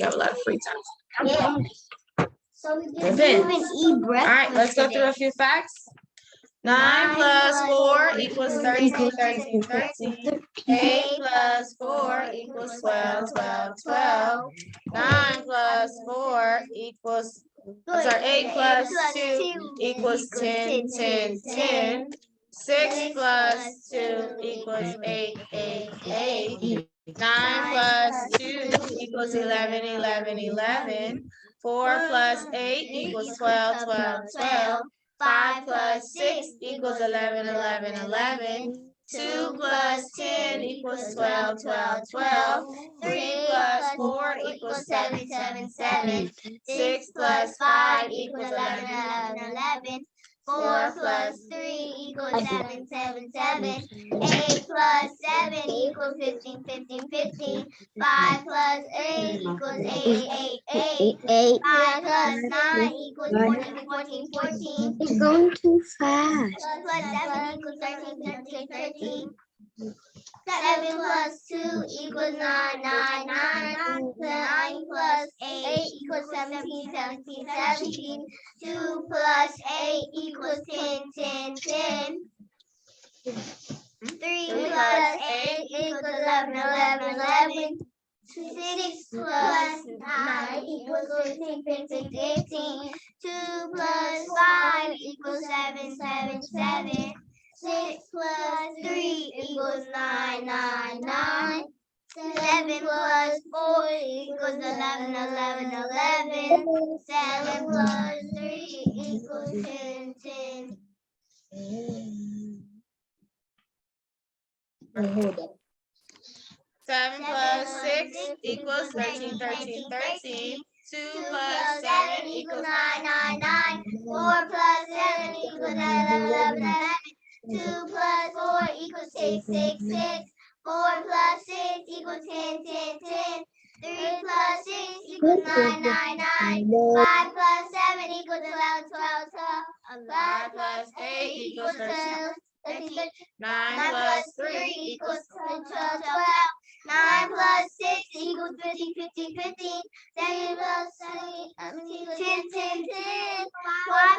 You have a lot of free time. Yeah. So we Depends. didn't even eat breakfast. All right, let's go through a few facts. 9 plus 4 equals 13, 13, 13. 8 plus 4 equals 12, 12, 12. 9 plus 4 equals, I'm sorry, 8 plus 2 equals 10, 10, 10. 6 plus 2 equals 8, 8, 8. 9 plus 2 equals 11, 11, 11. 4 plus 8 equals 12, 12, 12. 5 plus 6 equals 11, 11, 11. 2 plus 10 equals 12, 12, 12. 3 plus 4 equals 7, 7, 7. 6 plus 5 equals 11, 11, 11. 4 plus 3 equals 7, 7, 7. 8 plus 7 equals 15, 15, 15. 5 plus 8 equals 8, 8, 8. 5 plus 9 equals 14, 14, 14. It's going too fast. plus 7 equals 13, 13, 13. 7 plus 2 equals 9, 9, 9. 9 plus 8 equals 17, 17, 17. 2 plus 8 equals 10, 10, 10. 3 plus 8 equals 11, 11, 11. 6 plus 9 equals 15, 15, 15. 2 plus 5 equals 7, 7, 7. 6 plus 3 equals 9, 9, 9. 7 plus 4 equals 11, 11, 11. 7 plus 3 equals 10, 10. Hold up. 7 plus 6 equals 13, 13, 13. 2 plus 7 equals 9, 9, 9. 4 plus 7 equals 11, 11, 11. 2 plus 4 equals 6, 6, 6. 4 plus 6 equals 10, 10, 10. 3 plus 6 equals 9, 9, 9. 5 plus 7 equals 12, 12, 12. 5 plus 8 equals 13, 13. 9 plus 3 equals 12, 12. 9 plus 6 equals 15, 15, 15. 7 plus 7, 10, 10, 10. 5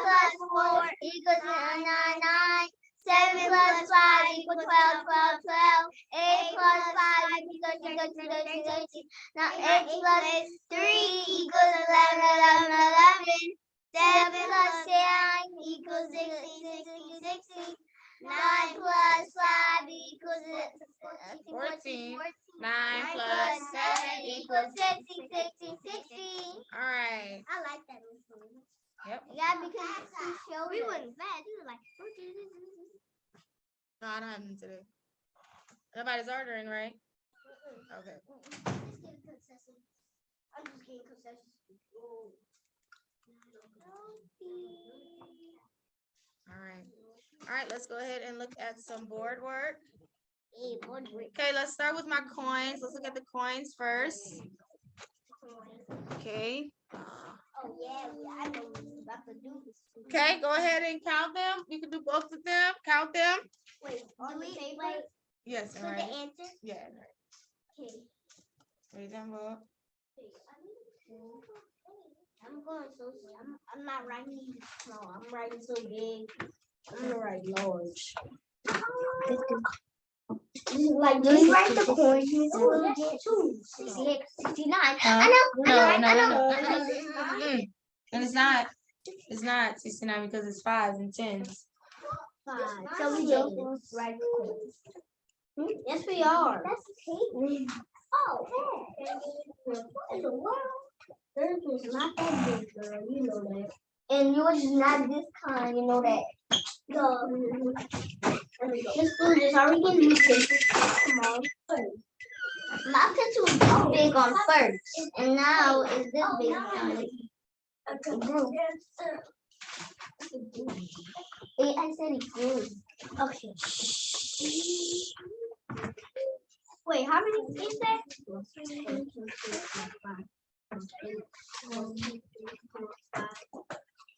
plus 4 equals 9, 9, 9. 7 plus 5 equals 12, 12, 12. 8 plus 5 equals 13, 13, 13. Now 8 plus 3 equals 11, 11, 11. 7 plus 9 equals 16, 16, 16. 9 plus 5 equals 14. 9 plus 7 equals 16, 16, 16. All right. I like that one. Yep. Yeah, because it's too show. We weren't bad. We were like, no, I don't have them today. Nobody's ordering, right? Okay. I'm just getting concessions. All right. All right, let's go ahead and look at some board work. Okay, let's start with my coins. Let's look at the coins first. Okay. Oh, yeah, I know what we're about to do this. Okay, go ahead and count them. You can do both of them. Count them. Wait, on the paper? Yes, all right. The answer? Yeah, right. Okay. Raise them up. I'm going so I'm not writing small. I'm writing so big. I'm gonna write large. Like, do you write the coins? 69. I know. And it's not. It's not 69 because it's 5s and 10s. 5. So we don't write the coins. Yes, we are. That's okay. Oh, hey. What in the world? Theirs was not that big, girl. You know that. And yours is not this kind. You know that. Let's do this. Are we going to use pencils? Come on. My pencil was this big on first. And now it's this big on it. I said it grew. Okay. Wait, how many is that?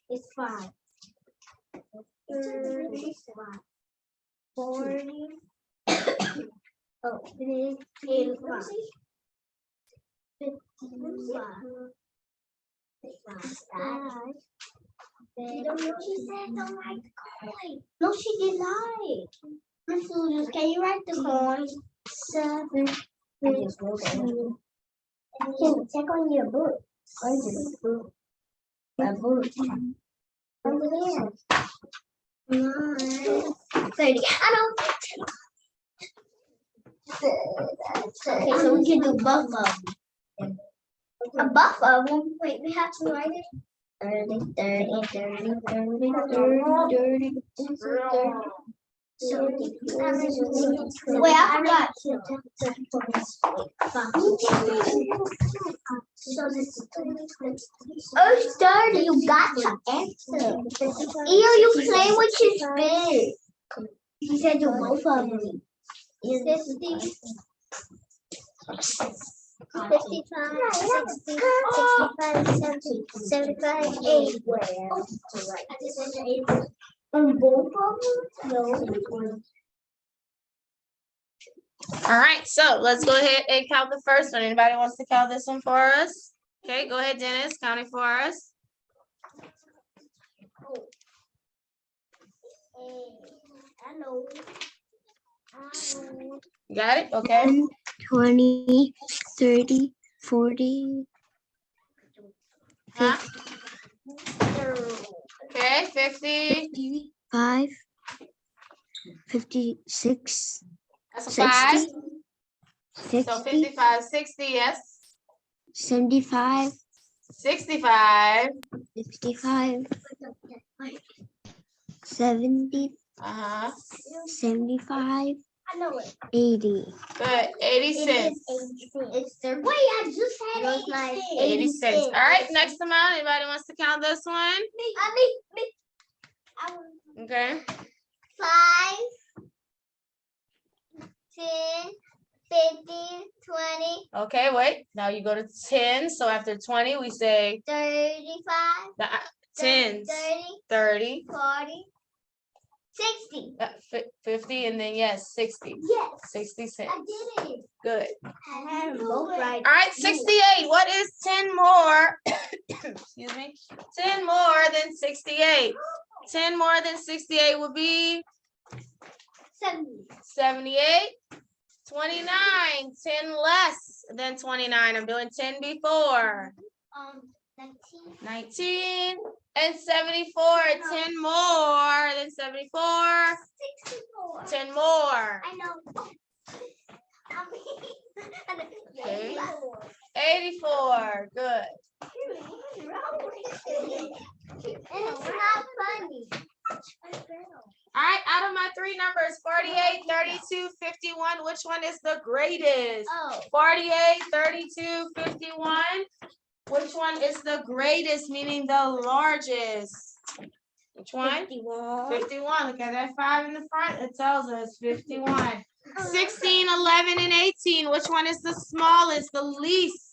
It's 5. 35. 40. Oh, it is 85. She said don't write the coin. No, she did not. Miss Lulu, can you write the coin? 7. I just wrote it. Check on your book. On your book. My book. Over there. 30. I don't. Okay, so we can do both of them. A buff of them. Wait, we have to write it. 30, 30, 30, 30, 30, 30. Wait, I forgot. Oh, 30, you got to answer. Ew, you play with your spit. He said you both of them. 50. 55, 60, 65, 70, 75, 80. I just said 80. On both of them? No. All right, so let's go ahead and count the first one. Anybody wants to count this one for us? Okay, go ahead, Dennis, count it for us. Hello. You got it? Okay. 10, 20, 30, 40. Huh? Okay, 50. 55, 56, That's a 60, 5. 60, So 55, 60, yes. 75, 65. 65, 70, Uh-huh. 75, I know it. 80. Good. 80 cents. Wait, I just had 80 cents. All right, next amount. Anybody wants to count this one? Me. Okay. 5, 10, 15, 20, Okay, wait. Now you go to 10. So after 20, we say 35, the tens. 30, 30. 40, 60. 50, and then yes, 60. Yes. 60 cents. I did it. Good. I had both right. All right, 68. What is 10 more? Excuse me. 10 more than 68. 10 more than 68 would be 70. 78. 29. 10 less than 29. I'm doing 10 before. 19. 19 and 74. 10 more than 74. 64. 10 more. I know. Okay. 84. Good. It's not funny. All right, out of my 3 numbers, 48, 32, 51, which one is the greatest? Oh. 48, 32, 51. Which one is the greatest, meaning the largest? Which one? 51. 51. Look at that 5 in the front. It tells us 51. 16, 11, and 18. Which one is the smallest, the least?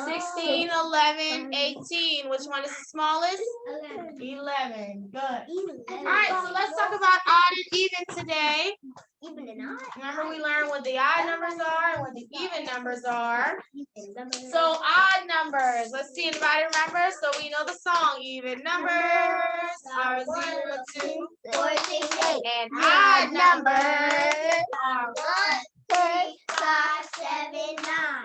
16, 11, 18. Which one is the smallest? 11. Good. All right, so let's talk about odd and even today. Even and odd. Remember, we learned what the odd numbers are and what the even numbers are. So odd numbers. Let's see, anybody remember? So we know the song. Even numbers are 0, 2, 4, 6, 8. and odd numbers are 1, 3, 5, 7, 9.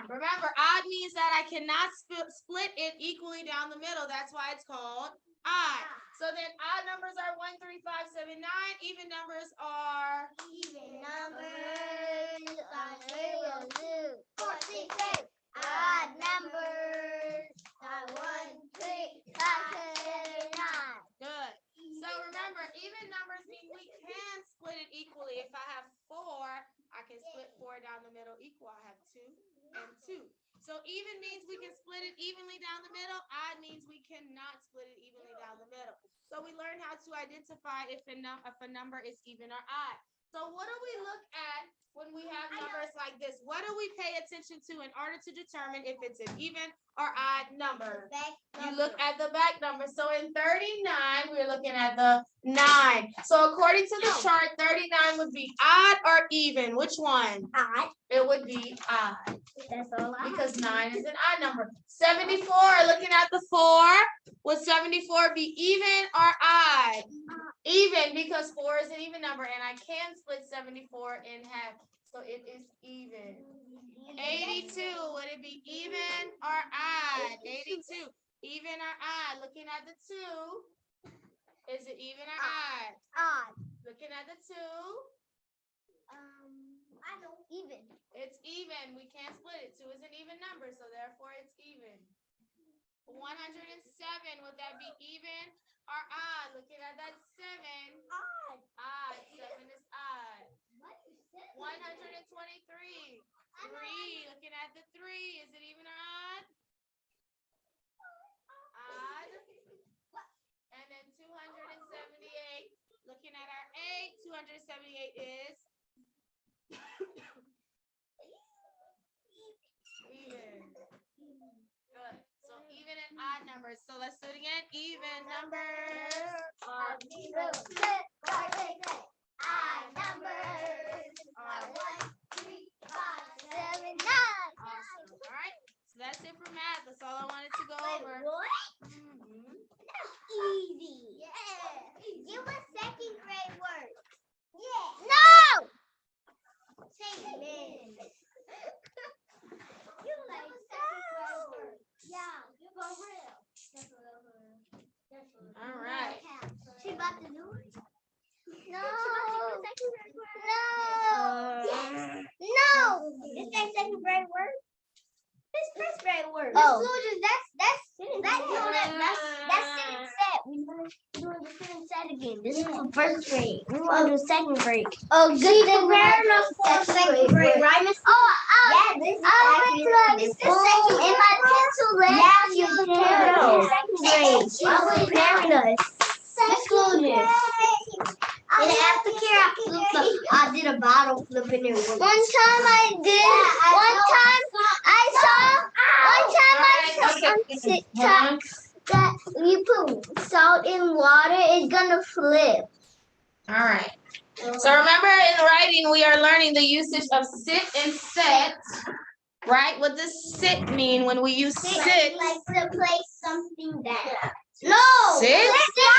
Remember, odd means that I cannot split it equally down the middle. That's why it's called odd. So then odd numbers are 1, 3, 5, 7, 9. Even numbers are Even numbers are 0, 2, 4, 6, 8. Odd numbers are 1, 3, 5, 7, 9. good. So remember, even numbers mean we can split it equally. If I have 4, I can split 4 down the middle equal. I have 2 and 2. So even means we can split it evenly down the middle. Odd means we cannot split it evenly down the middle. So we learn how to identify if a number is even or odd. So what do we look at when we have numbers like this? What do we pay attention to in order to determine if it's an even or odd number? You look at the back number. So in 39, we're looking at the 9. So according to the chart, 39 would be odd or even. Which one? Odd. It would be odd. That's all I Because 9 is an odd number. 74, looking at the 4. Would 74 be even or odd? Even, because 4 is an even number, and I can split 74 in half. So it is even. 82, would it be even or odd? 82, even or odd? Looking at the 2. Is it even or odd? Odd. Looking at the 2. I know. Even. It's even. We can't split it. 2 is an even number, so therefore it's even. 107, would that be even or odd? Looking at that 7. Odd. Odd. 7 is odd. 123. 3. Looking at the 3. Is it even or odd? Odd. And then 278. Looking at our 8. 278 is even. Good. So even and odd numbers. So let's do it again. Even numbers. Odd numbers are 1, 3, 5, 7, 9. Awesome. All right. So that's it for math. That's all I wanted to go over. That's easy. Yeah. Give us second grade word. Yeah. No. Say men. You like second grade word. Yeah. You go real. All right. She about to do it? No. No. This ain't second grade word. This first grade word. Oh. That's second set. We're doing the second set again. This is for first grade. We want to do second grade. Oh, good. Comparing us for second grade, right, Miss? Yeah, this is actually the second in my pencil. Yeah, you're comparing us. Second grade. Why are we comparing us? Exclusion. In the aftercare, I did a bottle flip in there. One time I saw on TikTok that you put salt in water, it's gonna flip. All right. So remember, in writing, we are learning the usage of sit and set. Right? What does sit mean when we use sit? Like to place something down. No. Sit? Sit.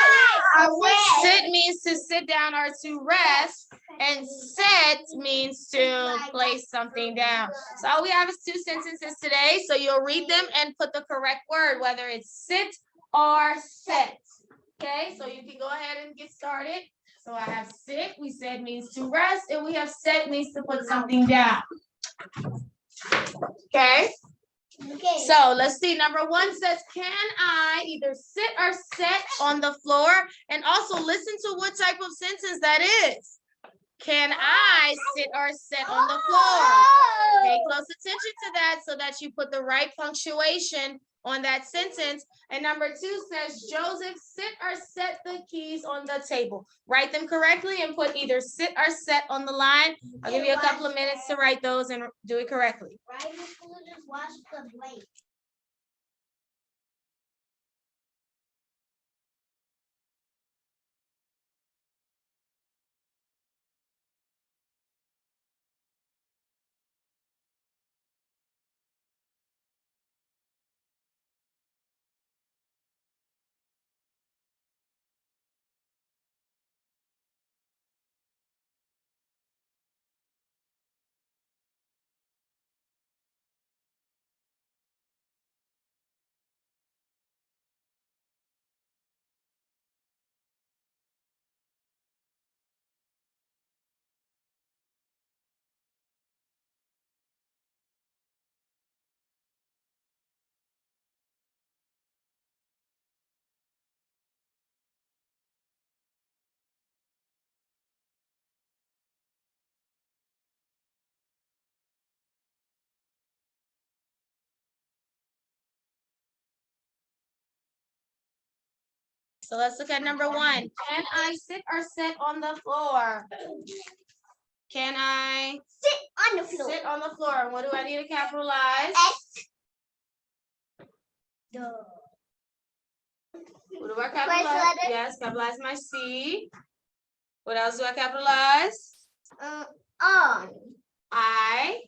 Sit means to sit down or to rest, and set means to place something down. So all we have is 2 sentences today. So you'll read them and put the correct word, whether it's sit or set. Okay, so you can go ahead and get started. So I have sit, we said means to rest, and we have set means to put something down. Okay. So let's see. Number 1 says, can I either sit or set on the floor? And also listen to what type of sentence that is. Can I sit or set on the floor? Pay close attention to that so that you put the right punctuation on that sentence. And number 2 says, Joseph, sit or set the keys on the table. Write them correctly and put either sit or set on the line. I'll give you a couple of minutes to write those and do it correctly. Right, Miss Blue, just watch the plate. So let's look at number 1. Can I sit or set on the floor? Can I Sit on the floor. sit on the floor? What do I need to capitalize? S. Duh. What do I capitalize? Yes, capitalize my C. What else do I capitalize? On. I.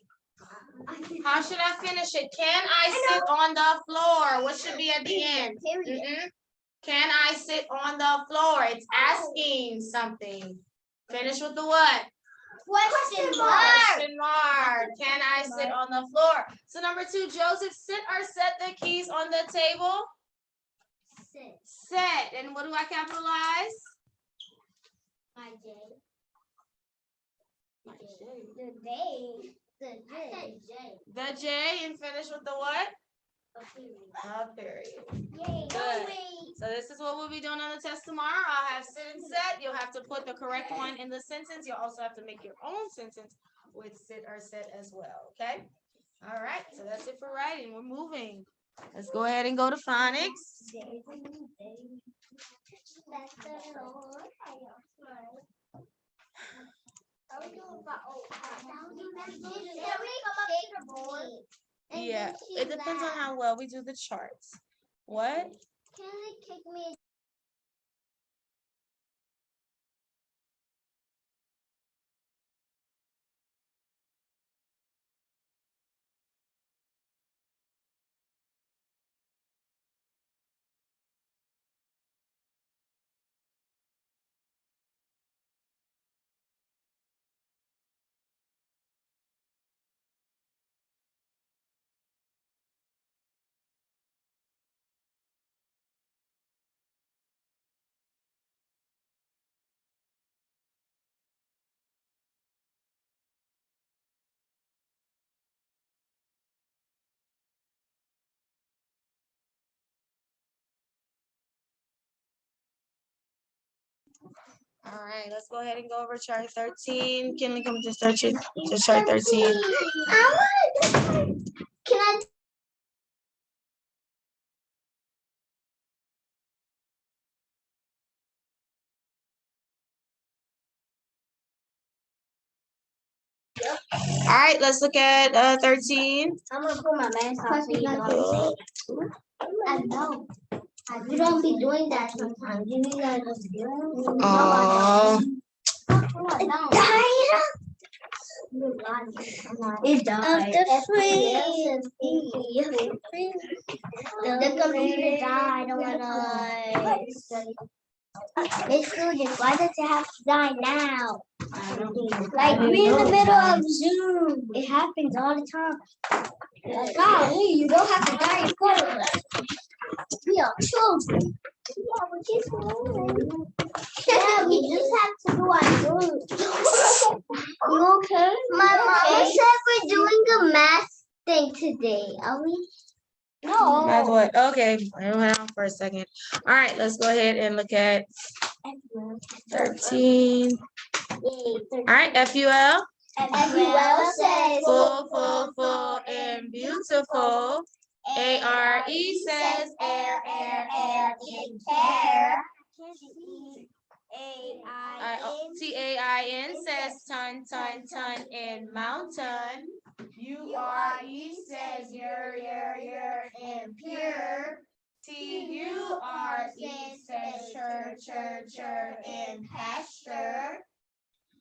How should I finish it? Can I sit on the floor? What should be at the end? Can I sit on the floor? It's asking something. Finish with the what? Question mark. Question mark. Can I sit on the floor? So number 2, Joseph, sit or set the keys on the table? Sit. Set. And what do I capitalize? My J. My J. The J. The J. The J, and finish with the what? A period. Yay. Good. So this is what we'll be doing on the test tomorrow. I'll have sit and set. You'll have to put the correct one in the sentence. You'll also have to make your own sentence with sit or set as well. Okay? All right. So that's it for writing. We're moving. Let's go ahead and go to phonics. Yeah, it depends on how well we do the charts. What? Can they kick me? All right, let's go ahead and go over chart 13. Kinley, come to chart 13. Can I? All right, let's look at 13. I'm gonna put my mask on so you know. I know. You don't be doing that sometimes. You need to just do it. Oh. It died. The computer died. I don't wanna. Miss Student, why does it have to die now? Like we're in the middle of Zoom. It happens all the time. Golly, you don't have to die in front of us. We are children. Yeah, but yeah, we just have to do our Zoom. You okay? My mama said we're doing the math thing today. Are we? No. Math what? Okay, hang on for a second. All right, let's go ahead and look at 13. All right, FUL. FUL says Full, and beautiful. ARE says air, in care. TAIN says ton, in mountain. URE says year, in pure. TURE says chur, in pasture.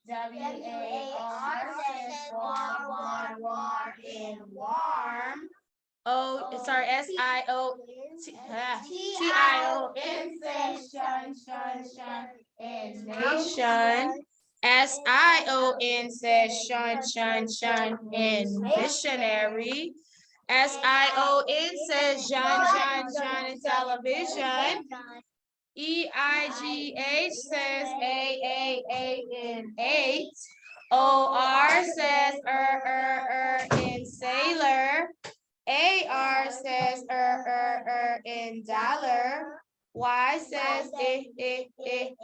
WAR says war, in warm. TION says shun, in nation. SION says shun, in missionary. SION says John, in television. EIGH says A, in 8. OR says in sailor. AR says in dollar. Y says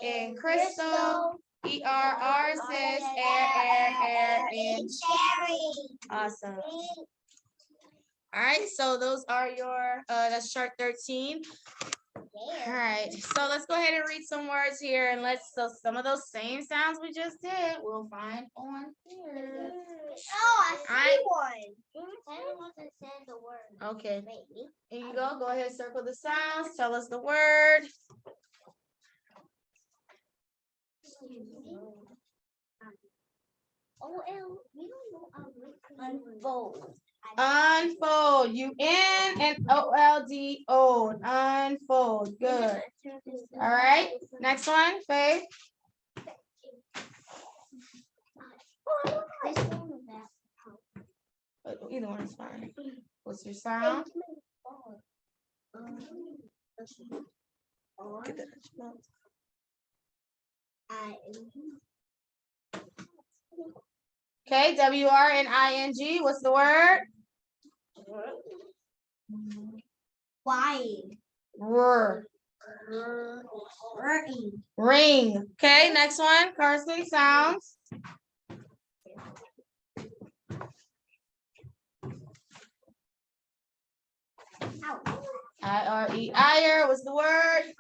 in crystal. ERR says air, in cherry. Awesome. All right, so those are your that's chart 13. All right, so let's go ahead and read some words here, and so some of those same sounds we just did, we'll find on here. Oh, I see one. I don't want to say the word. Okay, Maybe. here you go. Go ahead, circle the sounds. Tell us the word. Unfold. Unfold. UNFOLD. Unfold. Good. All right. Next one, Faith. Either one is fine. What's your sound? Get that. Okay, WRNING. What's the word? Wide. R. Ring. Okay, next one. Carson, sounds. IRE. Hire. What's the word?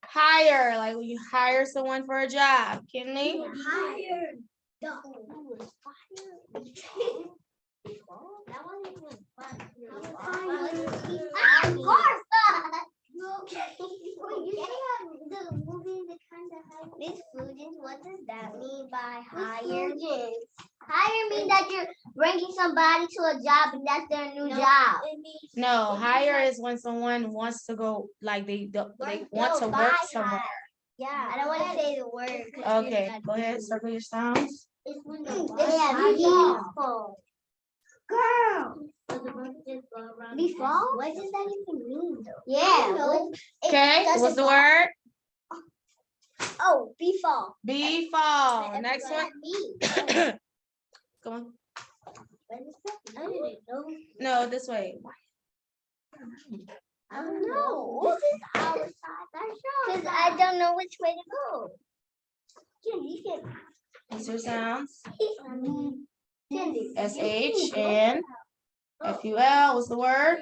Hire. Like when you hire someone for a job. Kinley? Hired. That was Miss Fugins, what does that mean by hire? Hire means that you're bringing somebody to a job and that's their new job. No, hire is when someone wants to go, like they want to work somewhere. Yeah, I don't want to say the word. Okay, go ahead, circle your sounds. It's when the Girl. Before? What does that even mean though? Yeah. Okay, what's the word? Oh, before. Befall. Next one. Come on. I didn't know. No, this way. I don't know. This is our side. Because I don't know which way to go. What's your sounds? SH SH and FUL. What's the word?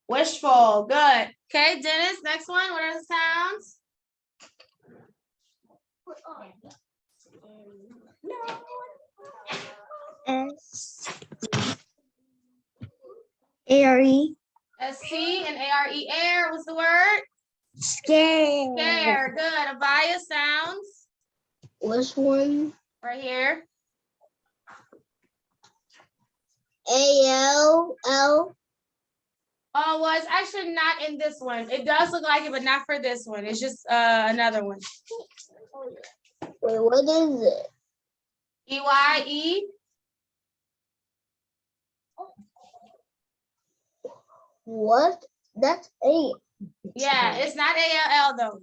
Wishful. Good. Okay, Dennis, next one. What are the sounds? Airy. SC and ARE. Air. What's the word? Scared. Scare. Good. Abaya sounds. Which one? Right here. ALL. Oh, well, it's actually not in this one. It does look like it, but not for this one. It's just another one. Wait, what is it? EYE. What? That's A. Yeah, it's not ALL though.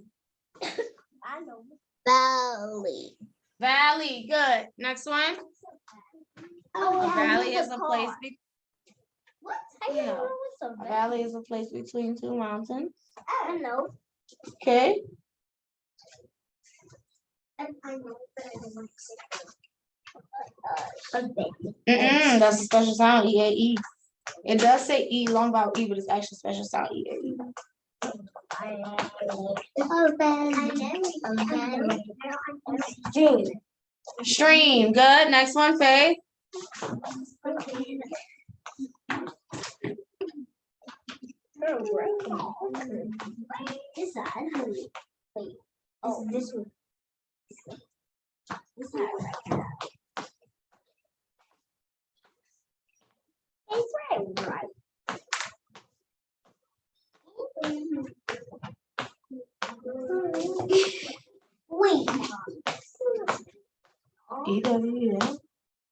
I know. Valley. Valley. Good. Next one. A valley is a place. What? I don't know what's a valley is a place between two mountains. I know. Okay. I know. That's a special sound. EAE. It does say E long vowel E, but it's actually special sound EAE. Stream. Stream. Good. Next one, Faye. This side. Wait. Oh, this one. This side right here. It's right. Wait. EW.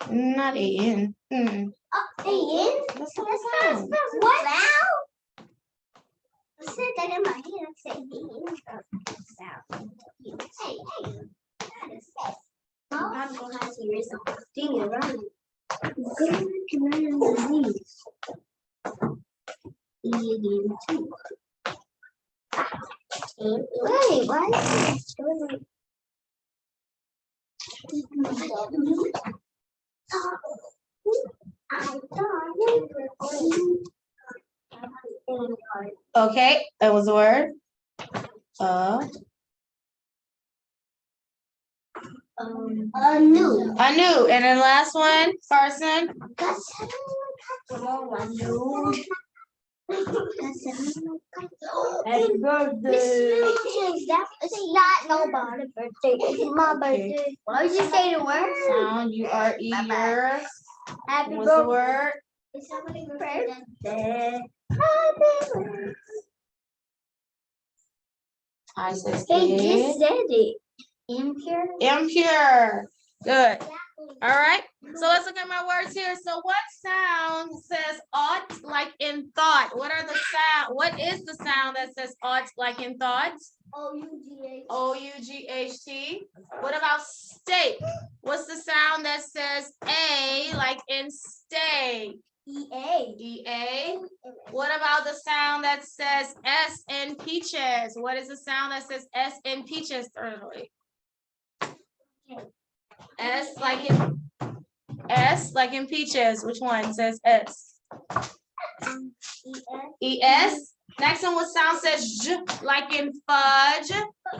Not AN. AN? That's not a sound. What? I said that in my head. I said AN. Hey. That is oh, I'm going to have to erase the thing around. Good command disease. Wait, what? I thought Okay, that was the word. New. I knew. And then last one, Carson. Happy birthday. It's not nobody's birthday. It's my birthday. Why would you say the word? Sound U-R-E. Yours. Happy What's the birthday. word? It's somebody's birthday. I said They just said it. Impure. impure. Good. All right. So let's look at my words here. So what sound says ought like in thought? What are the sound? What is the sound that says ought like in thought? O-U-G-H. O-U-G-H-T. What about steak? What's the sound that says A like in steak? E-A. E-A. What about the sound that says S in peaches? What is the sound that says S in peaches? Thirdly. S like in peaches. Which one says S? E-S. Next one, what sound says J like in fudge?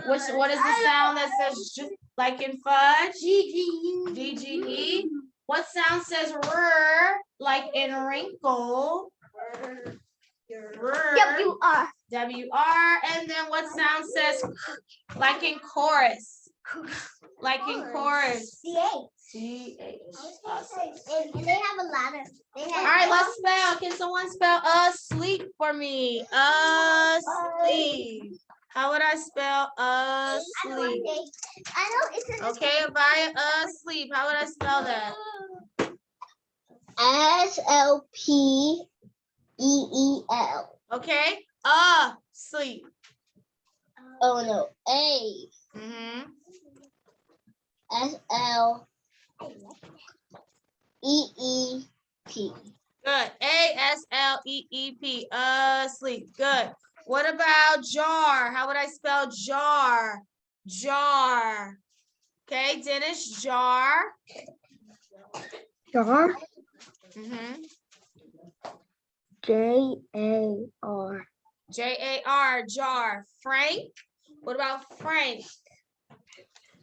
What is the sound that says J like in fudge? G-G-E. D-G-E. What sound says R like in wrinkle? R. W-R. W-R. And then what sound says like in chorus? Like in chorus. C-H. C-H. Awesome. And they have a lot of. All right, let's spell. Can someone spell asleep for me? Asleep. How would I spell asleep? I know it's Okay, Abaya, asleep. How would I spell that? S-L-P-E-E-L. Okay, asleep. Oh no. A. Mm-hmm. S-L-E-E-P. Good. A-S-L-E-E-P. Asleep. Good. What about jar? How would I spell jar? Jar. Okay, Dennis, jar. Jar. Mm-hmm. J-A-R. J-A-R, jar. Frank. What about Frank?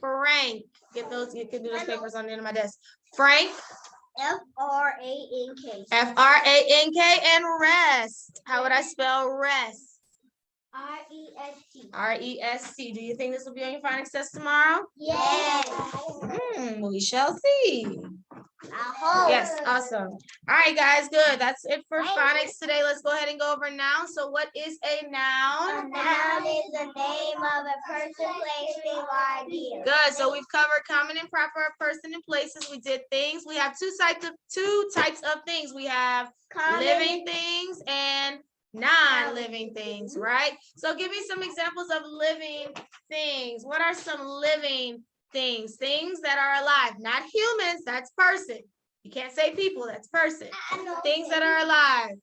Frank. Get those, you can do those papers on the end of my desk. Frank. F-R-A-N-K. F-R-A-N-K and rest. How would I spell rest? R-E-S-T. R-E-S-T. Do you think this will be on your phonics test tomorrow? Yes. We shall see. I hope. Yes, awesome. All right, guys, good. That's it for phonics today. Let's go ahead and go over nouns. So what is a A noun? noun is the name of a person, place, thing, or idea. Good. So we've covered common and proper person and places. We did things. We have two types of things. We have living things and non-living things, right? So give me some examples of living things. What are some living things? Things that are alive, not humans, that's person. You can't say people, that's person. Things that are alive.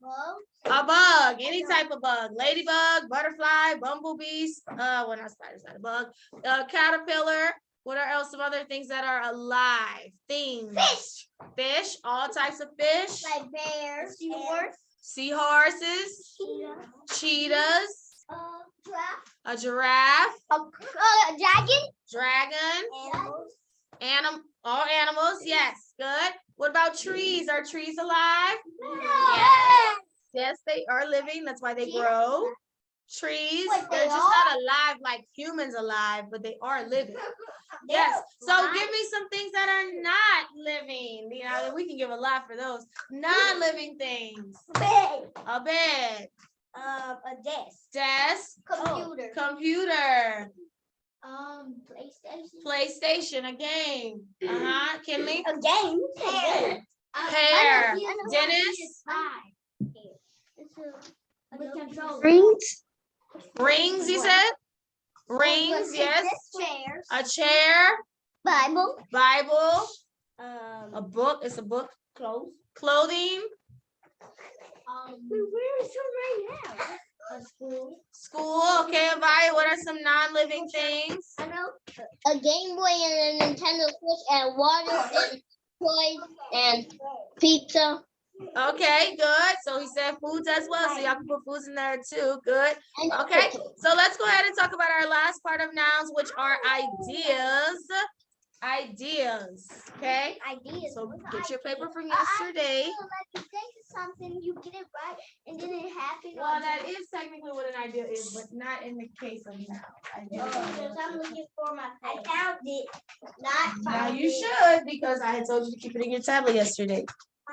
A bug, any type of bug. Ladybug, butterfly, bumblebees. Well, not spiders, not a bug. Caterpillar. What are else? Some other things that are alive. Things. Fish. Fish, all types of fish. Like bears. Seahorse. Seahorses. Cheetahs. Giraffe. A giraffe. A dragon. Dragon. Animals. All animals, yes. Good. What about trees? Are trees alive? Yes. Yes, they are living. That's why they grow. Trees, Wait, they're they just not alive like humans alive, but they are living. Yes. So give me some things that are not living. You know, we can give a lot for those. Non-living things. Bed. A bed. A desk. Desk. Computer. Computer. PlayStation. PlayStation, a game. Uh-huh. Kinley. A game. Hair. Dennis. Rings. Rings, you said? Rings, yes. Chairs. A chair. Bible. Bible. A A book. It's a book. clothes. Clothing. Where is some right now? A school. School. Okay, Avaya, what are some non-living things? I know. A Game Boy and a Nintendo Switch and water and toys and pizza. Okay, good. So he said foods as well. So y'all can put foods in there too. Good. Okay. So let's go ahead and talk about our last part of nouns, which are ideas. Ideas. Okay. Ideas. So get your paper from yesterday. Like you think of something, you get it right, and then it happens. Well, that is technically what an idea is, but not in the case of nouns. I'm looking for my pen. I found it. Not Now found you it. should, because I had told you to keep it in your tablet yesterday.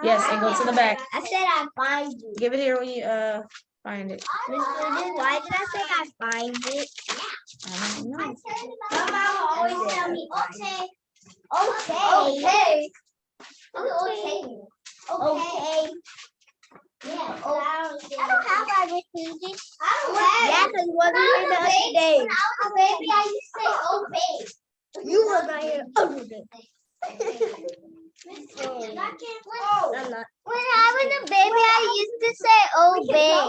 Yes, and go to the back. I said I find it. Give it here when you find it. Miss Susan, why did I say I find it? I don't know. My mama always tell me, okay. Okay. Okay. Yeah. I don't have my Susan. I don't have. Yeah, because you wasn't here the other day. When I was a baby, I used to say okay. You were not here the other day. I'm not. When I was a baby, I used to say obey.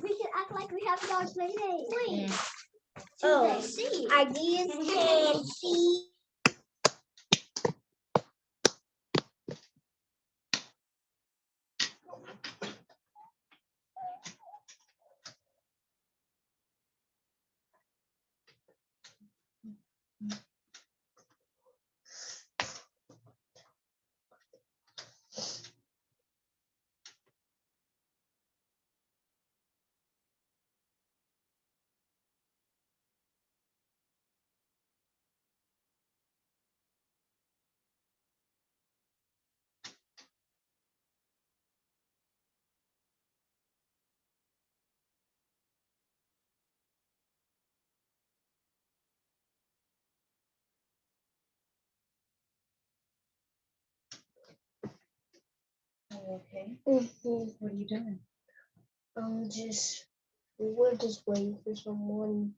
We can act like we have our play date. Oh, see. Ideas can see. Okay. Mm-hmm. What are you doing? We're just waiting for someone.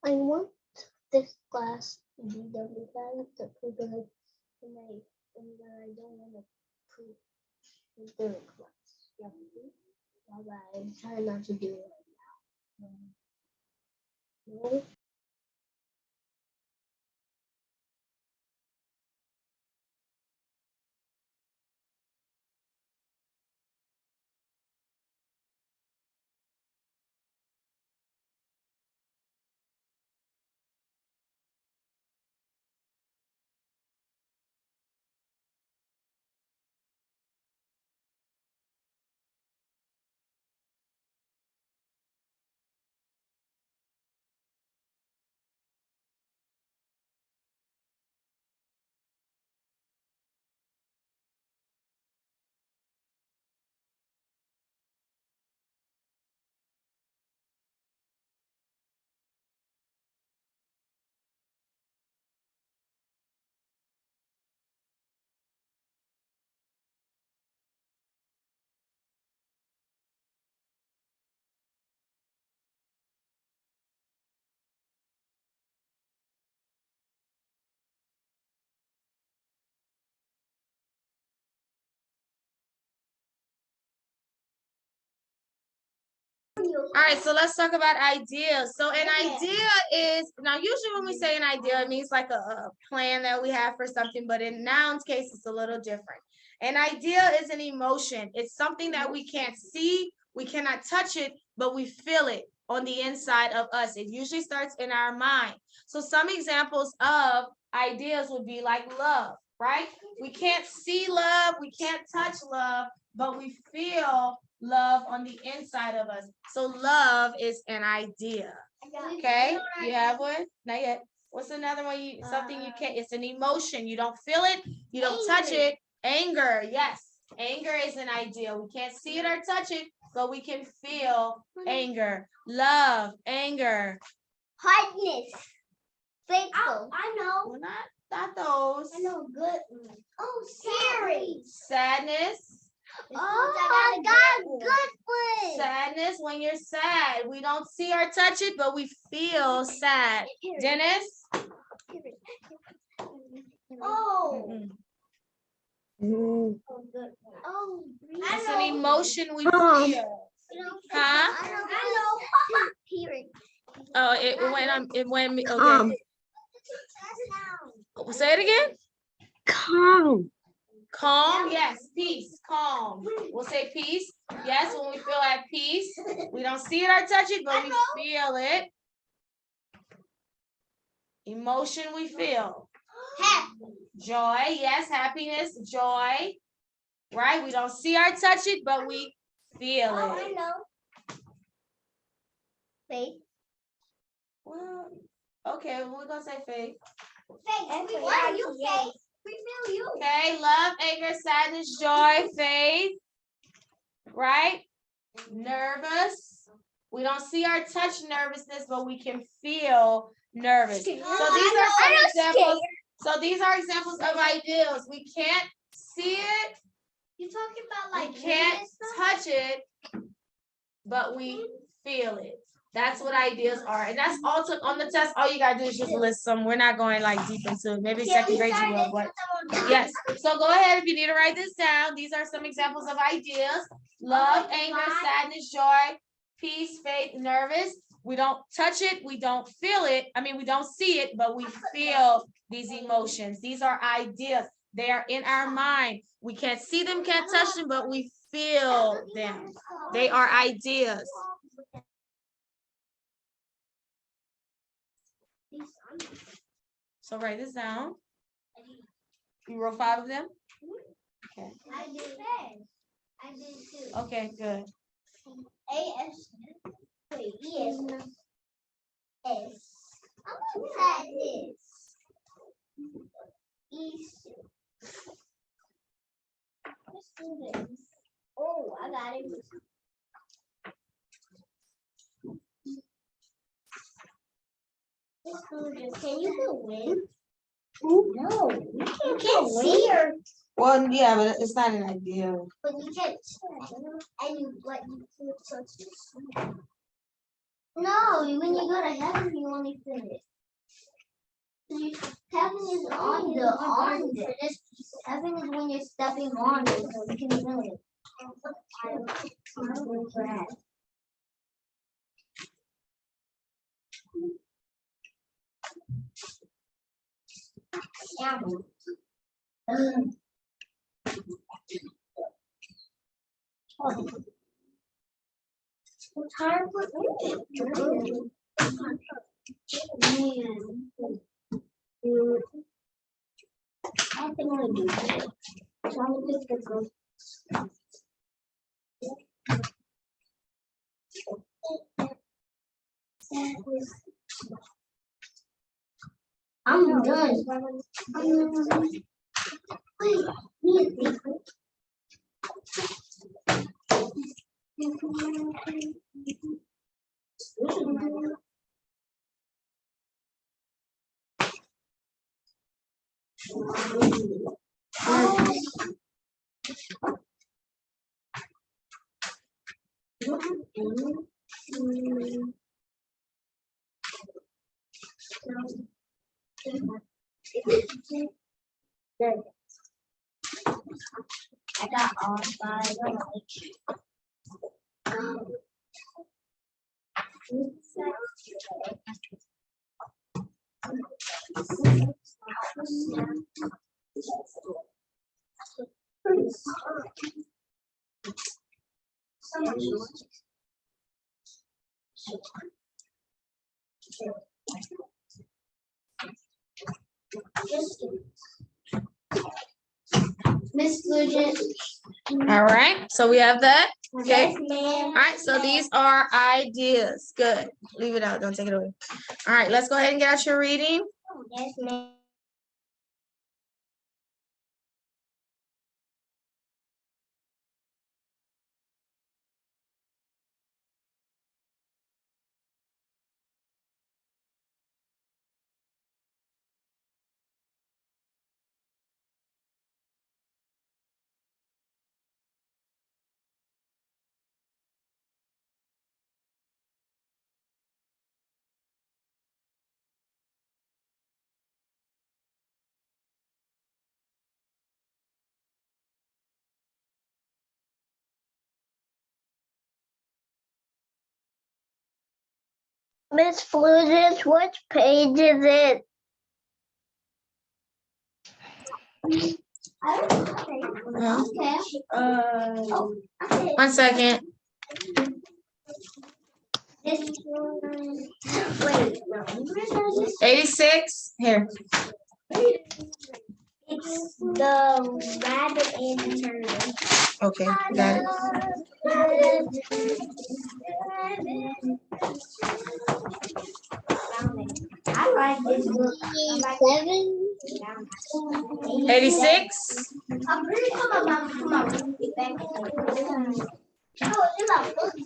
I want this class to be done with that because and I don't want to prove the class. Yeah. Bye. Try not to do it right now. No. All right, so let's talk about ideas. So an idea is, now usually when we say an idea, it means like a plan that we have for something, but in nouns case, it's a little different. An idea is an emotion. It's something that we can't see, we cannot touch it, but we feel it on the inside of us. It usually starts in our mind. So some examples of ideas would be like love, right? We can't see love, we can't touch love, but we feel love on the inside of us. So love is an idea. Okay, you have one? Not yet. What's another one? Something you can't, it's an emotion. You don't feel it, you don't touch it. Anger, yes. Anger is an idea. We can't see it or touch it, but we can feel anger. Love, anger. Hardness. Faithful. I know. Well, not those. I know good. Oh, Siri. Sadness. Oh, I got good one. Sadness, when you're sad, we don't see or touch it, but we feel sad. Dennis? Oh. Mm-mm. Oh, It's an emotion we feel. Huh? I know. Hearing. Oh, it went, okay. Say it again. Calm. Calm, yes, peace, calm. We'll say peace. Yes, when we feel at peace. We don't see it or touch it, but we feel it. Emotion, we feel. Happy. Joy, yes, happiness, joy. Right? We don't see or touch it, but we feel I it. know. Faith. Well, okay, we're gonna say faith. Faith. Why are you faith? We feel you. Okay, love, anger, sadness, joy, faith. Right? Nervous. We don't see or touch nervousness, but we can feel nervous. So these are some examples. So these are examples of ideals. We can't see it. You talking about like We can't touch it, but we feel it. That's what ideas are. And that's all on the test. All you gotta do is just list some. We're not going like deep into it. Maybe second grade you will, but yes. So go ahead if you need to write this down. These are some examples of ideas. Love, anger, sadness, joy, peace, faith, nervous. We don't touch it, we don't feel it. I mean, we don't see it, but we feel these emotions. These are ideas. They are in our mind. We can't see them, can't touch them, but we feel them. They are ideas. So write this down. You wrote 5 of them? Okay. I did. I did too. Okay, good. A-S. Wait, E-S. S. I'm gonna try this. E-S. Oh, I got it. Can you go in? No, you can't see her. Well, yeah, but it's not an idea. But you can't and you but you can't touch this. No, when you go to heaven, you only feel it. Heaven is on this. Heaven is when you're stepping on it, so you can feel it. It's hard to put I think I do that. I'm done. Wait, I got all 5. Miss Bridget. All right, so we have that. Okay. Yes, ma'am. All right, so these are ideas. Good. Leave it out. Don't take it away. All right, let's go ahead and get out your reading. Yes, ma'am. Miss Florence, what page is it? Okay. 1 second. This one. Wait, no. 86. Here. It's the rabbit and the turtle. Okay, got it. I like this book. I like 86. I'm pretty sure my mom come on. Get back. Oh, it's about books.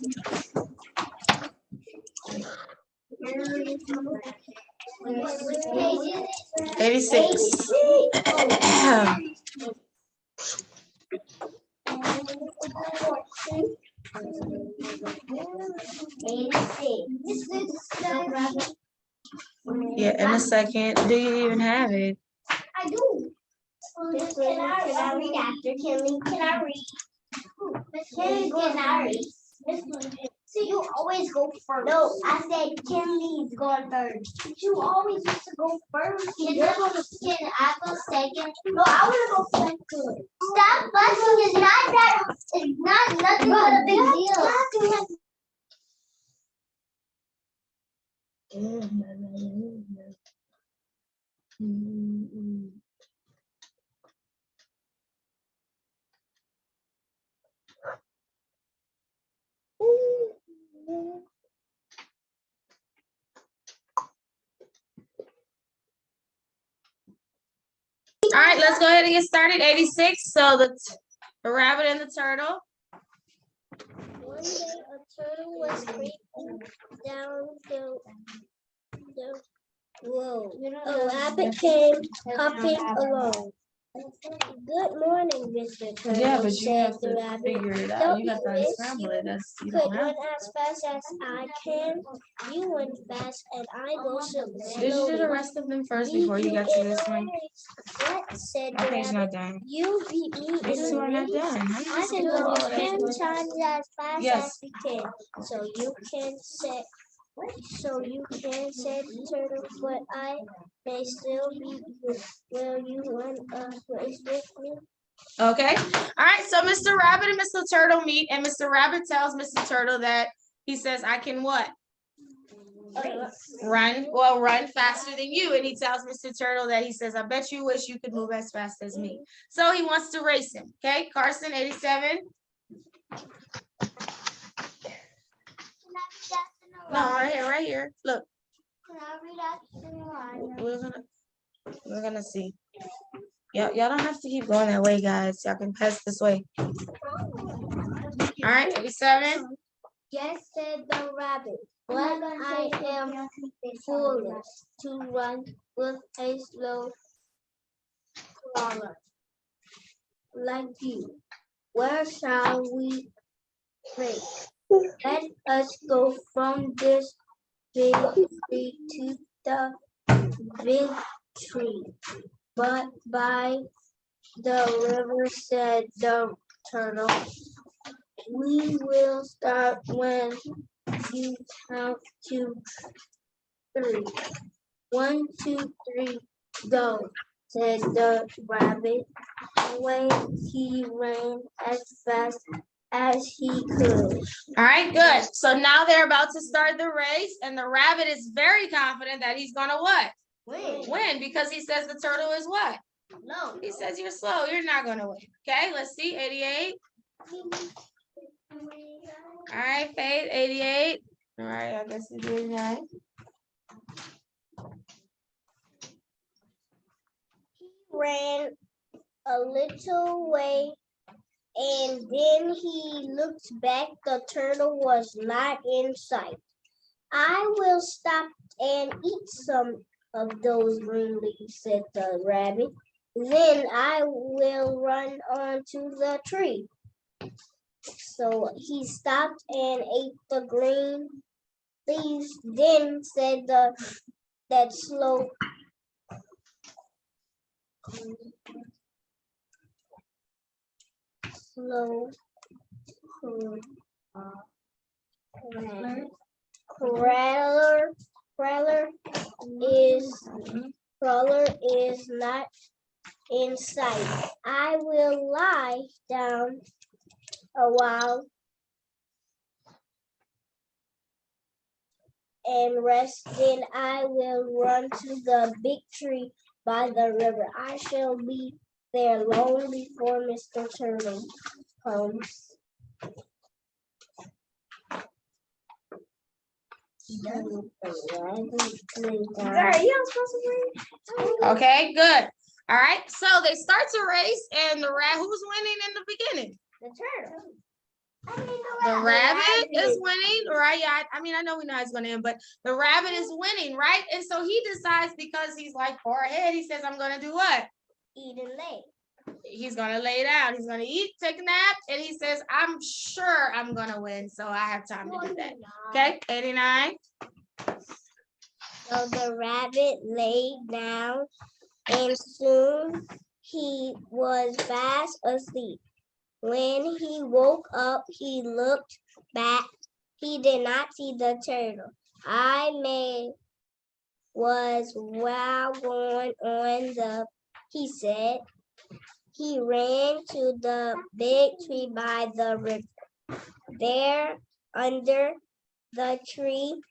86. Yeah, in a second. Do you even have it? I do. This one, can I read after Kelly? Can I read? Kelly, can I read? This one. See, you always go first. No, I said Kelly's going first. But you always used to go first. Can I go second? No, I want to go second. Stop fussing. It's not that. It's not nothing but a big deal. All right, let's go ahead and get started. 86. So the rabbit and the turtle. One day a turtle was creeping down the road. A rabbit came hopping along. Good morning, Mr. Turtle. Yeah, but you said have the to rabbit. figure it out. Don't You got to miss, unscramble you it. That's you could don't have. run as fast as I can. You went fast and I go slowly. Did you do the rest of them first before you got to this one? What? Said the Okay, it's rabbit. not done. You beat me in These two the are not race. done. I can go 10 times as fast Yes. as you can. So you can say, the turtle, but I may still beat you. Will you run a race with me? Okay. All right. So Mr. Rabbit and Mr. Turtle meet, and Mr. Rabbit tells Mr. Turtle that he says, I can what? Run faster than you. And he tells Mr. Turtle that he says, I bet you wish you could move as fast as me. So he wants to race him. Okay, Carson, 87. No, right here. Look. Can I read out We're gonna see. Y'all don't have to keep going that way, guys. Y'all can pass this way. All right, 87. Yes, said the rabbit, but I am foolish to run with a slow crawler like you. Where shall we race? Let us go from this big tree to the big tree. But by the river, said the turtle, we will start when you count to 3. 1, 2, 3, go, said the rabbit. When he ran as fast as he could. All right, good. So now they're about to start the race, and the rabbit is very confident that he's gonna what? Win, because he says the turtle is what? No. He says you're slow. You're not gonna win. Okay, let's see. 88. All right, Faith, 88. All right, I guess it's 89. He ran a little way and then he looked back. The turtle was not in sight. I will stop and eat some of those green leaves, said the rabbit. Then I will run onto the tree. So he stopped and ate the green leaves. Then said that slow crawler is not in sight. I will lie down a while and rest. Then I will run to the big tree by the river. I shall be there long before Mr. Turtle comes. Okay, good. All right, so they start to race, and the rat, who's winning in the beginning? The turtle. The rabbit is winning, right? Yeah, I mean, I know we know how it's going to end, but the rabbit is winning, right? And so he decides, because he's like far ahead, he says, I'm going to do what? Eat and lay. He's going to lay down. He's going to eat, take a nap, and he says, I'm sure I'm going to win, so I have time to do that. Okay, 89. So the rabbit lay down, and soon he was fast asleep. When he woke up, he looked back. He did not see the turtle. Was well going on he said. He ran to the big tree by the river. There, under the tree,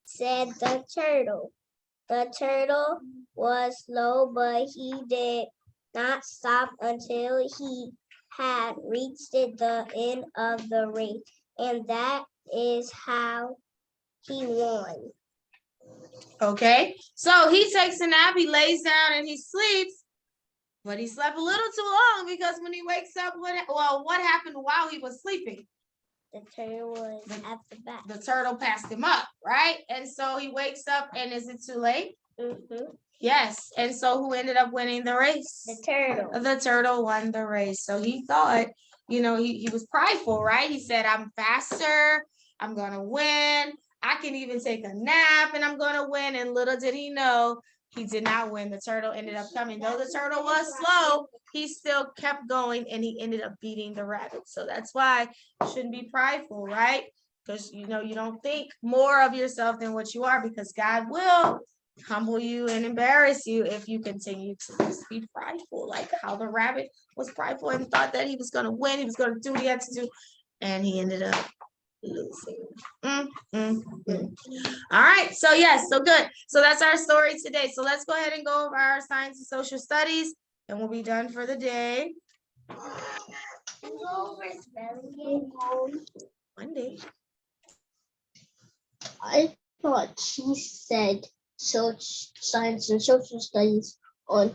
said the turtle. The turtle was slow, but he did not stop until he had reached the end of the race, and that is how he won. Okay, so he takes a nap, he lays down and he sleeps, but he slept a little too long, because when he wakes up, what happened while he was sleeping? The turtle was at the back. The turtle passed him up, right? And so he wakes up, and is it too late? Mm-hmm. Yes, and so who ended up winning the race? The turtle. The turtle won the race. So he thought, he was prideful, right? He said, I'm faster, I'm gonna win, I can even take a nap and I'm gonna win. And little did he know, he did not win. The turtle ended up coming. Though the turtle was slow, he still kept going, and he ended up beating the rabbit. So that's why you shouldn't be prideful, right? Because you don't think more of yourself than what you are, because God will humble you and embarrass you if you continue to just be prideful, like how the rabbit was prideful and thought that he was going to win, he was going to do what he had to do, and he ended up losing. All right, so yes, so good. So that's our story today. So let's go ahead and go over our science and social studies, and we'll be done for the day. One day. I thought she said science and social studies on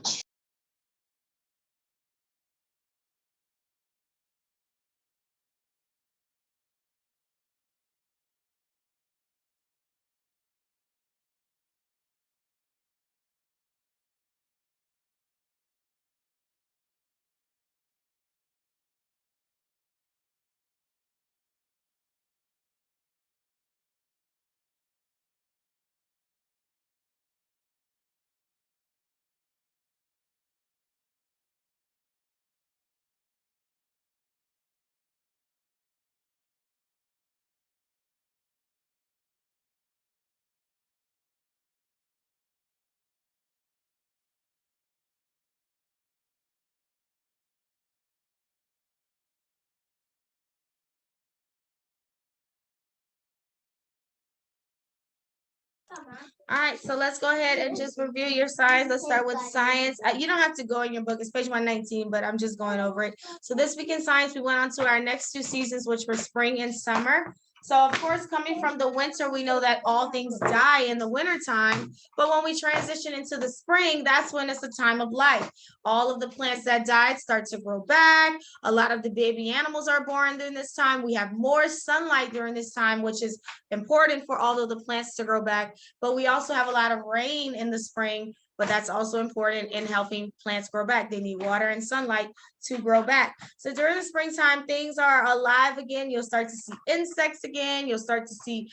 All right, so let's go ahead and just review your science. Let's start with science. You don't have to go in your book, it's page 119, but I'm just going over it. So this week in science, we went on to our next two seasons, which were spring and summer. So of course, coming from the winter, we know that all things die in the winter time. But when we transition into the spring, that's when it's the time of life. All of the plants that died start to grow back. A lot of the baby animals are born during this time. We have more sunlight during this time, which is important for all of the plants to grow back. But we also have a lot of rain in the spring, but that's also important in helping plants grow back. They need water and sunlight to grow back. So during the springtime, things are alive again. You'll start to see insects again. You'll start to see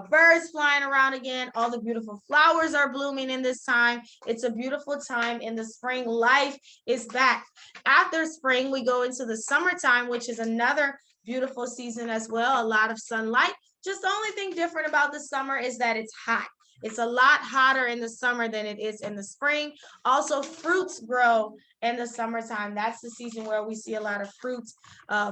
birds flying around again. All the beautiful flowers are blooming in this time. It's a beautiful time in the spring. Life is back. After spring, we go into the summertime, which is another beautiful season as well. A lot of sunlight. Just the only thing different about the summer is that it's hot. It's a lot hotter in the summer than it is in the spring. Also, fruits grow in the summertime. That's the season where we see a lot of fruits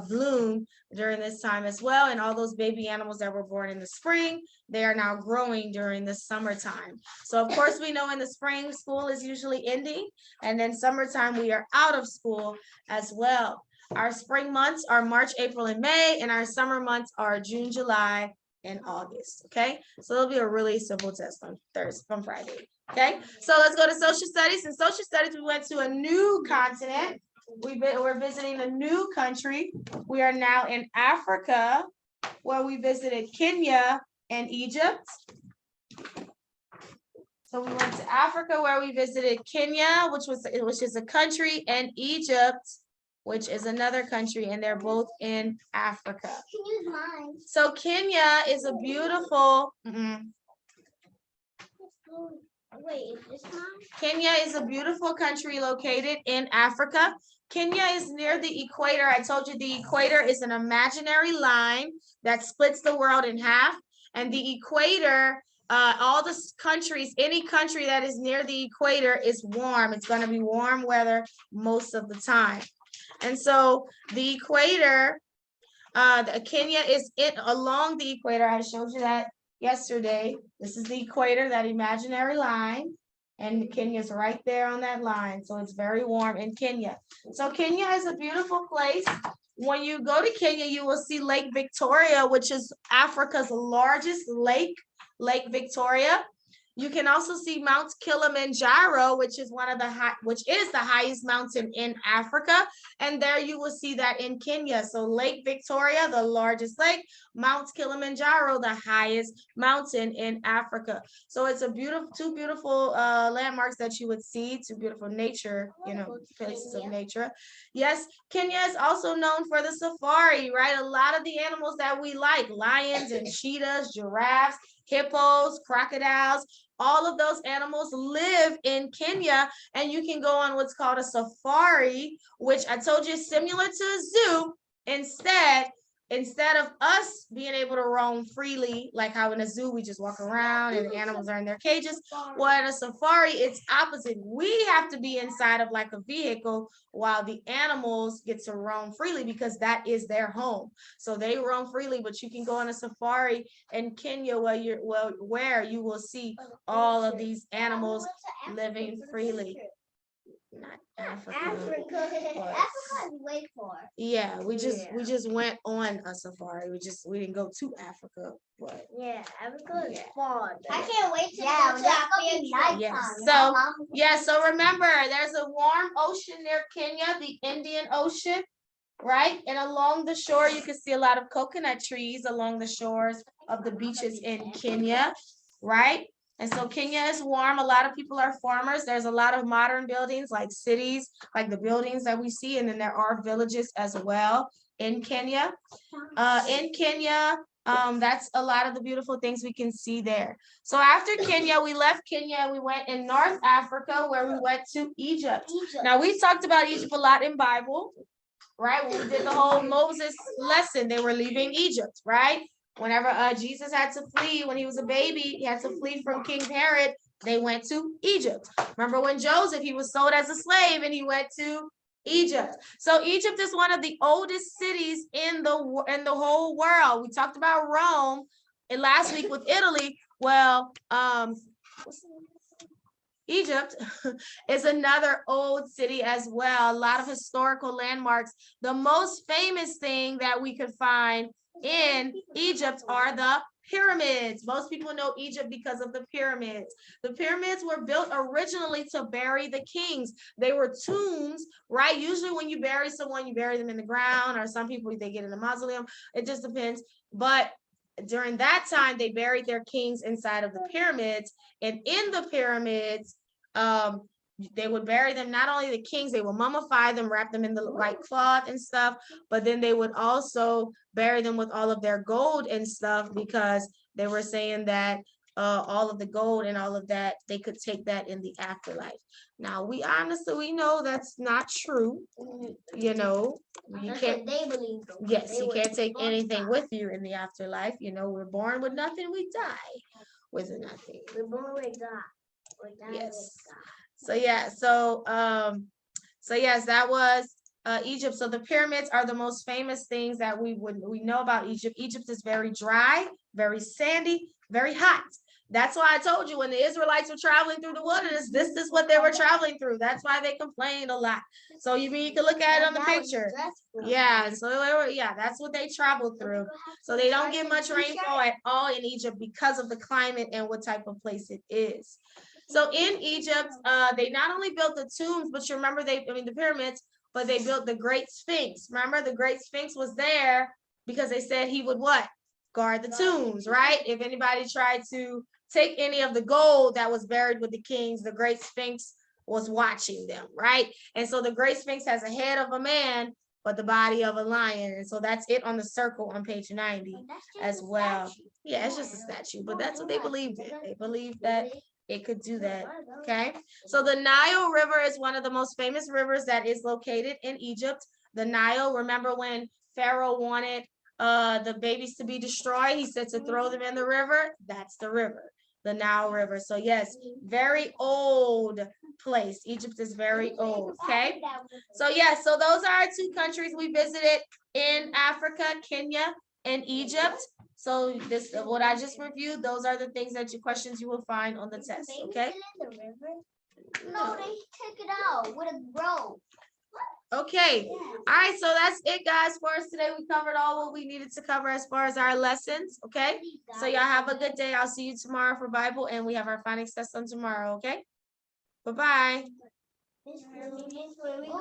bloom during this time as well. And all those baby animals that were born in the spring, they are now growing during the summertime. So of course we know in the spring school is usually ending, and then summertime we are out of school as well. Our spring months are March, April, and May, and our summer months are June, July, and August. Okay, so it'll be a really simple test on Thursday, on Friday. Okay, so let's go to social studies. In social studies, we went to a new continent. We're visiting a new country. We are now in Africa, where we visited Kenya and Egypt. So we went to Africa, where we visited Kenya, which is a country, and Egypt, which is another country, and they're both in Africa. You can use mine. So Kenya is a beautiful. Wait, is this mine? Kenya is a beautiful country located in Africa. Kenya is near the equator. I told you the equator is an imaginary line that splits the world in half. And the equator, all the countries, any country that is near the equator is warm. It's going to be warm weather most of the time. And so the equator, Kenya is along the equator. I showed you that yesterday. This is the equator, that imaginary line, and Kenya's right there on that line. So it's very warm in Kenya. So Kenya is a beautiful place. When you go to Kenya, you will see Lake Victoria, which is Africa's largest lake, Lake Victoria. You can also see Mount Kilimanjaro, which is the highest mountain in Africa. And there you will see that in Kenya. So Lake Victoria, the largest lake, Mount Kilimanjaro, the highest mountain in Africa. So it's two beautiful landmarks that you would see, two beautiful nature, places of nature. Yes, Kenya is also known for the safari, right? A lot of the animals that we like, lions and cheetahs, giraffes, hippos, crocodiles, all of those animals live in Kenya, and you can go on what's called a safari, which I told you is similar to a zoo. Instead of us being able to roam freely, like how in a zoo we just walk around and the animals are in their cages, well, at a safari, it's opposite. We have to be inside of like a vehicle while the animals get to roam freely because that is their home. So they roam freely, but you can go on a safari in Kenya where you will see all of these animals living freely. Not Africa. Africa is way far. Yeah, we just went on a safari. We didn't go to Africa, but yeah, Africa is far. I can't wait to go to Africa. Yes. So remember, there's a warm ocean near Kenya, the Indian Ocean, right? And along the shore, you can see a lot of coconut trees along the shores of the beaches in Kenya, right? And so Kenya is warm. A lot of people are farmers. There's a lot of modern buildings like cities, like the buildings that we see. And then there are villages as well in Kenya. That's a lot of the beautiful things we can see there. So after Kenya, we left Kenya. We went in North Africa where we went to Egypt. Now, we talked about Egypt a lot in Bible, right? When we did the whole Moses lesson, they were leaving Egypt, right? Whenever Jesus had to flee, when he was a baby, he had to flee from King Herod, they went to Egypt. Remember when Joseph, he was sold as a slave and he went to Egypt. So Egypt is one of the oldest cities in the whole world. We talked about Rome and last week with Italy. Well, Egypt is another old city as well. A lot of historical landmarks. The most famous thing that we could find in Egypt are the pyramids. Most people know Egypt because of the pyramids. The pyramids were built originally to bury the kings. They were tombs, right? Usually when you bury someone, you bury them in the ground, or some people, they get in a mausoleum. It just depends. But during that time, they buried their kings inside of the pyramids. And in the pyramids, they would bury them, not only the kings, they would mummify them, wrap them in the white cloth and stuff, but then they would also bury them with all of their gold and stuff, because they were saying that all of the gold and all of that, they could take that in the afterlife. Now, we know that's not true. You can't, they believe. Yes, you can't take anything with you in the afterlife. We're born with nothing, we die with nothing. We're born with God. We're not Yes. with God. So yeah, so yes, that was Egypt. So the pyramids are the most famous things that we know about Egypt. Egypt is very dry, very sandy, very hot. That's why I told you when the Israelites were traveling through the wilderness, this is what they were traveling through. That's why they complained a lot. So you can look at it on the picture. Yeah, so that's what they traveled through. So they don't get much rainfall at all in Egypt because of the climate and what type of place it is. So in Egypt, they not only built the tombs, but you remember the pyramids, but they built the Great Sphinx. Remember, the Great Sphinx was there because they said he would what? Guard the tombs, right? If anybody tried to take any of the gold that was buried with the kings, the Great Sphinx was watching them, right? And so the Great Sphinx has a head of a man, but the body of a lion. And so that's it on the circle on page 90 as well. Yeah, it's just a statue, but that's what they believed in. They believed that it could do that. Okay. So the Nile River is one of the most famous rivers that is located in Egypt. The Nile, remember when Pharaoh wanted the babies to be destroyed, he said to throw them in the river. That's the river, the Nile River. So yes, very old place. Egypt is very old. Okay. So yes, so those are our two countries we visited in Africa, Kenya and Egypt. So this what I just reviewed, those are the things that questions you will find on the test. Okay. No, they took it out with a rope. Okay. All right. So that's it, guys, for us today. We covered all what we needed to cover as far as our lessons. Okay. So y'all have a good day. I'll see you tomorrow for Bible, and we have our phonics test on tomorrow. Okay. Bye-bye.